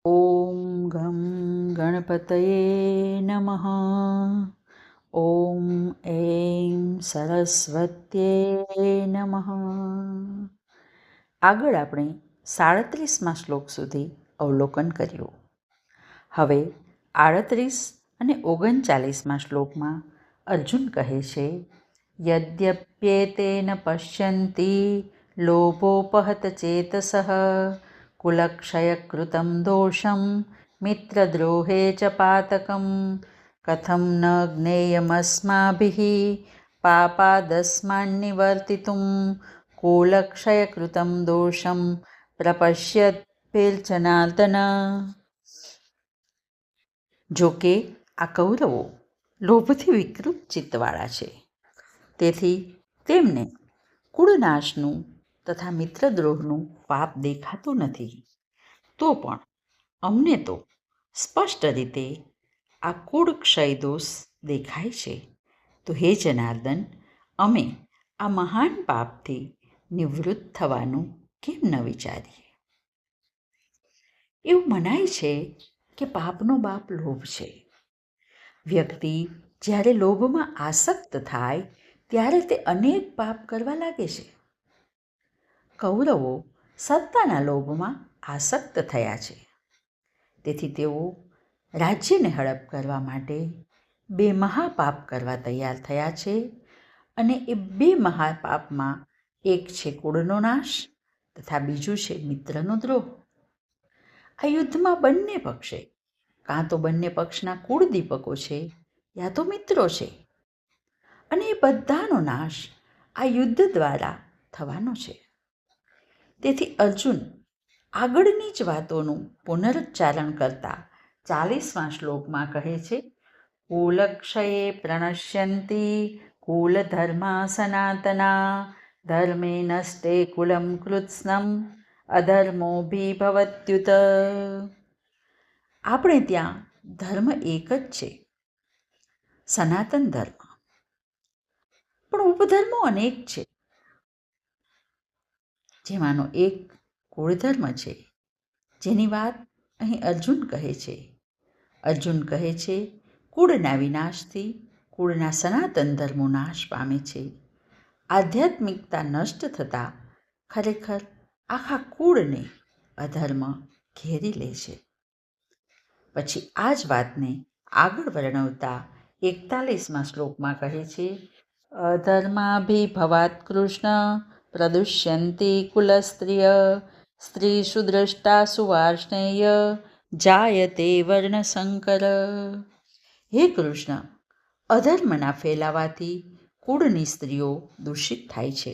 ॐ गं गणपतये नमः। ॐ ऐं સરસ્વત્યે નમઃ. આગળ આપણે 37મા શ્લોક સુધી અવલોકન કર્યું. હવે 38 અને 39મા શ્લોકમાં અર્જુન કહે છે, યદ્યપ્યેતેન પશ્યન્તિ લોભોપહત ચેતસઃ કુલક્ષયકૃतं દોષં મિત્રદ્રોહે ચ પાતકં કથં ન જ્ઞેયમસ્માભિઃ પાપાદસ્માન્નિવર્તિતું કુલક્ષયકૃतं દોષં પ્રપશ્યદ્ભિર્જનાર્દન. જો કે આ કૌરવો લોભથી વિકૃત ચિત્તવાળા છે, તેથી તેમને કુળનાશનું તથા મિત્રદ્રોહનું પાપ દેખાતું નથી. તો પણ અમને તો સ્પષ્ટ રીતે આ કુળ ક્ષય દોષ દેખાય છે. તો હે જનાર્દન, અમે આ મહાન પાપથી નિવૃત્ત થવાનું કેમ ન વિચારીએ? એવું મનાય છે કે પાપનો બાપ લોભ છે. વ્યક્તિ જ્યારે લોભમાં આસક્ત થાય ત્યારે તે અનેક પાપ કરવા લાગે છે. કૌરવો સત્તાના લોભમાં આસક્ત થયા છે, તેથી તેઓ રાજ્યને હડપ કરવા માટે 2 મહાપાપ કરવા તૈયાર થયા છે. અને એ 2 મહાપાપમાં એક છે કુળનો નાશ તથા બીજું છે મિત્રનો દ્રોહ. આ યુદ્ધમાં બંને પક્ષે કાં તો બંને પક્ષના કુળદીપકો છે યા તો મિત્રો છે, અને એ બધાનો નાશ આ યુદ્ધ દ્વારા થવાનો છે. તેથી અર્જુન આગળની જ વાતોનું પુનરુચ્ચારણ કરતા 40મા શ્લોકમાં કહે છે, કુલક્ષયે પ્રણશ્યન્તિ કુલધર્મા સનાતના ધર્મે નષ્ટે કુલમ કૃત્સ્નમ અધર્મોભિભવત્યુત. આપણે ત્યાં ધર્મ એક જ છે, સનાતન ધર્મ, પણ ઉપધર્મો અનેક છે. જેમાંનો એક કુળધર્મ છે, જેની વાત અહીં અર્જુન કહે છે. અર્જુન કહે છે, કુળના વિનાશથી કુળના સનાતન ધર્મો નાશ પામે છે. આધ્યાત્મિકતા નષ્ટ થતાં ખરેખર આખા કુળને અધર્મ ઘેરી લે છે. પછી આ જ વાતને આગળ વર્ણવતા 41મા શ્લોકમાં કહે છે, અધર્માભિભવાત કૃષ્ણ પ્રદુષ્યંતિ કુલસ્ત્રિય સ્ત્રીષુ દ્રષ્ટા સુવાર્ષ્ણેય જાયતે વર્ણશંકર. હે કૃષ્ણ, અધર્મના ફેલાવાથી કુળની સ્ત્રીઓ દૂષિત થાય છે,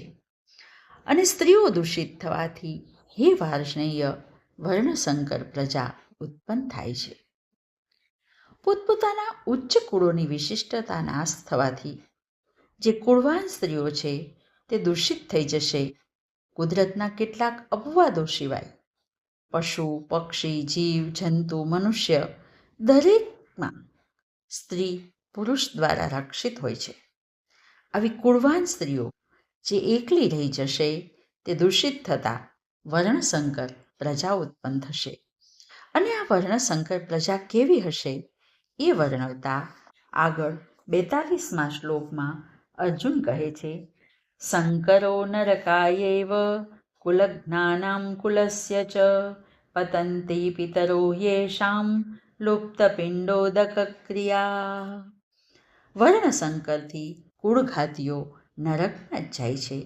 અને સ્ત્રીઓ દૂષિત થવાથી હે વાર્ષ્ણેય વર્ણશંકર પ્રજા ઉત્પન્ન થાય છે. પોતપોતાના ઉચ્ચ કુળોની વિશિષ્ટતા નાશ થવાથી જે કુળવાન સ્ત્રીઓ છે તે દૂષિત થઈ જશે. કુદરતના કેટલાક અપવાદો સિવાય પશુ, પક્ષી, જીવ, જંતુ, મનુષ્ય દરેકમાં સ્ત્રી પુરુષ દ્વારા રક્ષિત હોય છે. આવી કુળવાન સ્ત્રીઓ જે એકલી રહી જશે તે દૂષિત થતાં વર્ણશંકર પ્રજા ઉત્પન્ન થશે. અને આ વર્ણશંકર પ્રજા કેવી હશે એ વર્ણવતા આગળ 42મા શ્લોકમાં અર્જુન કહે છે, શંકરો નરકાયૈવ કુલજ્ઞાનાં કુલસ્ય ચ પતન્તિ પિતરો યેષાં લુપ્તપિંડોદક ક્રિયા. વર્ણશંકરથી કુળઘાતીઓ નરકમાં જ જાય છે,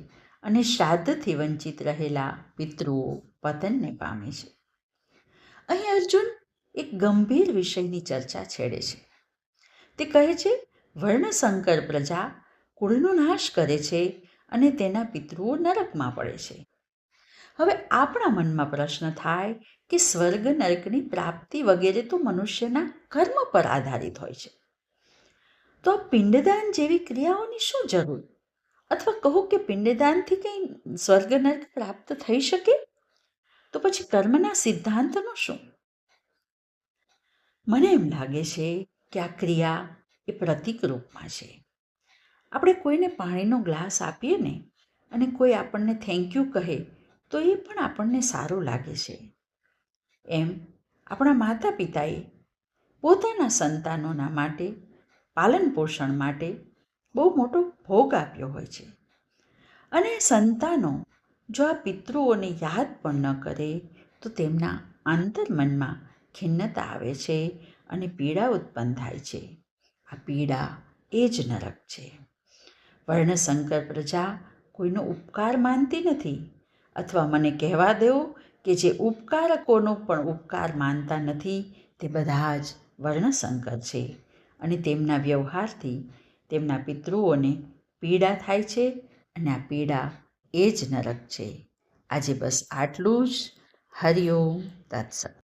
અને શ્રાદ્ધથી વંચિત રહેલા પિતૃઓ પતનને પામે છે. અહીં અર્જુન એક ગંભીર વિષયની ચર્ચા છેડે છે. તે કહે છે, વર્ણશંકર પ્રજા કુળનો નાશ કરે છે અને તેના પિતૃઓ નરકમાં પડે છે. હવે આપણા મનમાં પ્રશ્ન થાય કે સ્વર્ગ નરકની પ્રાપ્તિ વગેરે તો મનુષ્યના કર્મ પર આધારિત હોય છે, તો આ પિંડદાન જેવી ક્રિયાઓની શું જરૂર? અથવા કહો કે પિંડદાનથી કંઈ સ્વર્ગ નરક પ્રાપ્ત થઈ શકે? તો પછી કર્મના સિદ્ધાંતનું શું? મને એમ લાગે છે કે આ ક્રિયા એ પ્રતીક રૂપમાં છે. આપણે કોઈને પાણીનો ગ્લાસ આપીએ ને અને કોઈ આપણને થેન્ક યુ કહે તો એ પણ આપણને સારું લાગે છે. એમ આપણા માતા પિતાએ પોતાના સંતાનોના માટે પાલન પોષણ માટે બહુ મોટો ભોગ આપ્યો હોય છે. અને સંતાનો જો આ પિતૃઓને યાદ પણ ન કરે તો તેમના આંતરમનમાં ખિન્નતા આવે છે અને પીડા ઉત્પન્ન થાય છે. આ પીડા એ જ નરક છે. વર્ણશંકર પ્રજા કોઈનો ઉપકાર માનતી નથી, અથવા મને કહેવા દો કે જે ઉપકારકોનો પણ ઉપકાર માનતા નથી તે બધા જ વર્ણશંકર છે. અને તેમના વ્યવહારથી તેમના પિતૃઓને પીડા થાય છે અને આ પીડા એ જ નરક છે. આજે બસ આટલું જ. હરિઓમ તત્સત.